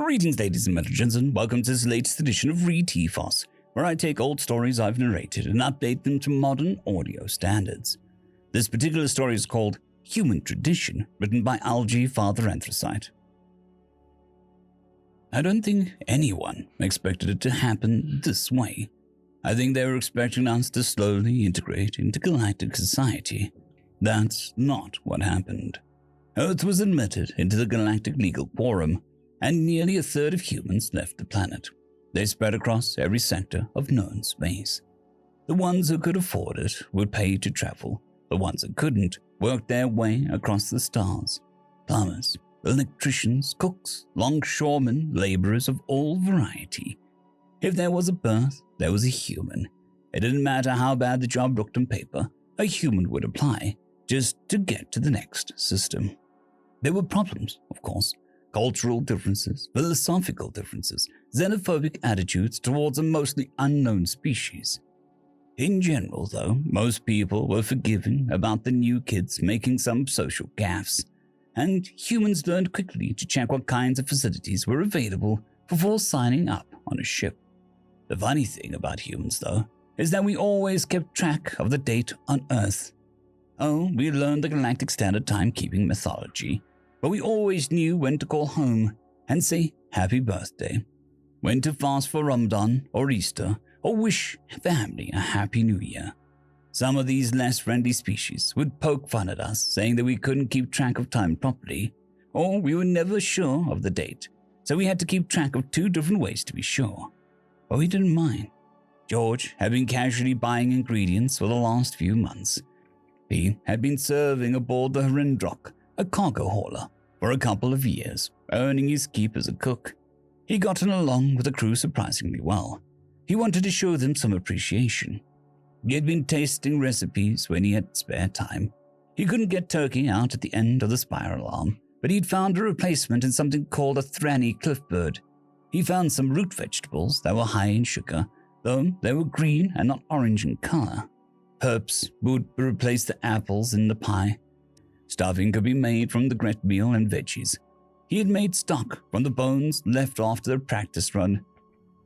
Greetings, ladies and gentlemen, welcome to this latest edition of RE060, where I take old stories I've narrated and update them to modern audio standards. This particular story is called Human Tradition, written by LgFatherAnthrocite. I don't think anyone expected it to happen this way. I think they were expecting us to slowly integrate into galactic society. That's not what happened. Earth was admitted into the galactic legal quorum, and nearly a third of humans left the planet. They spread across every sector of known space. The ones who could afford it would pay to travel. The ones who couldn't worked their way across the stars. Plumbers, electricians, cooks, longshoremen, laborers of all variety. If there was a birth, there was a human. It didn't matter how bad the job looked on paper, a human would apply just to get to the next system. There were problems, of course. Cultural differences, philosophical differences, xenophobic attitudes towards a mostly unknown species. In general, though, most people were forgiving about the new kids making some social gaffes, and humans learned quickly to check what kinds of facilities were available before signing up on a ship. The funny thing about humans, though, is that we always kept track of the date on Earth. Oh, we learned the galactic standard timekeeping methodology, but we always knew when to call home and say happy birthday, when to fast for Ramadan or Easter, or wish family a happy new year. Some of these less friendly species would poke fun at us, saying that we couldn't keep track of time properly, or we were never sure of the date, so we had to keep track of 2 different ways to be sure. But we didn't mind. George had been casually buying ingredients for the last few months. He had been serving aboard the Hrindrock, a cargo hauler, for a couple of years, earning his keep as a cook. He'd gotten along with the crew surprisingly well. He wanted to show them some appreciation. He had been tasting recipes when he had spare time. He couldn't get turkey out at the end of the spiral arm, but he'd found a replacement in something called a Thranny cliffbird. He found some root vegetables that were high in sugar, though they were green and not orange in color. Herbs would replace the apples in the pie. Stuffing could be made from the gret meal and veggies. He had made stock from the bones left after the practice run,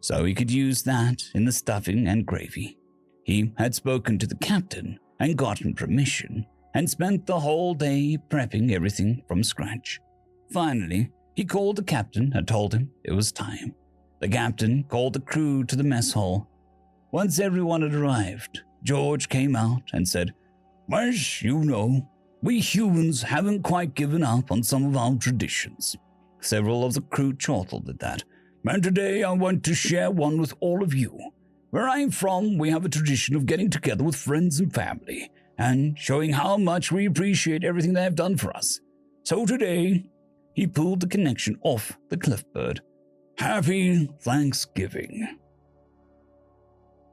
so he could use that in the stuffing and gravy. He had spoken to the captain and gotten permission, and spent the whole day prepping everything from scratch. Finally, he called the captain and told him it was time. The captain called the crew to the mess hall. Once everyone had arrived, George came out and said, "As you know, we humans haven't quite given up on some of our traditions." Several of the crew chortled at that. "And today I want to share one with all of you. Where I'm from, we have a tradition of getting together with friends and family and showing how much we appreciate everything they have done for us. So today," he pulled the connection off the cliffbird, "Happy Thanksgiving."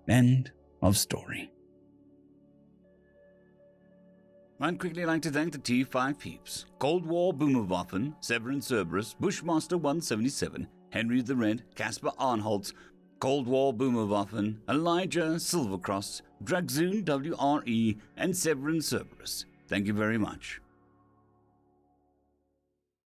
End of story. I'd quickly like to thank the T5 peeps: Cold War Boomerwaffen, Severin Cerberus, Bushmaster 177, Henry the Red, Caspar Arnholtz, Cold War Boomerwaffen, Elijah Silvercross, Dragzoon WRE, and Severin Cerberus. Thank you very much.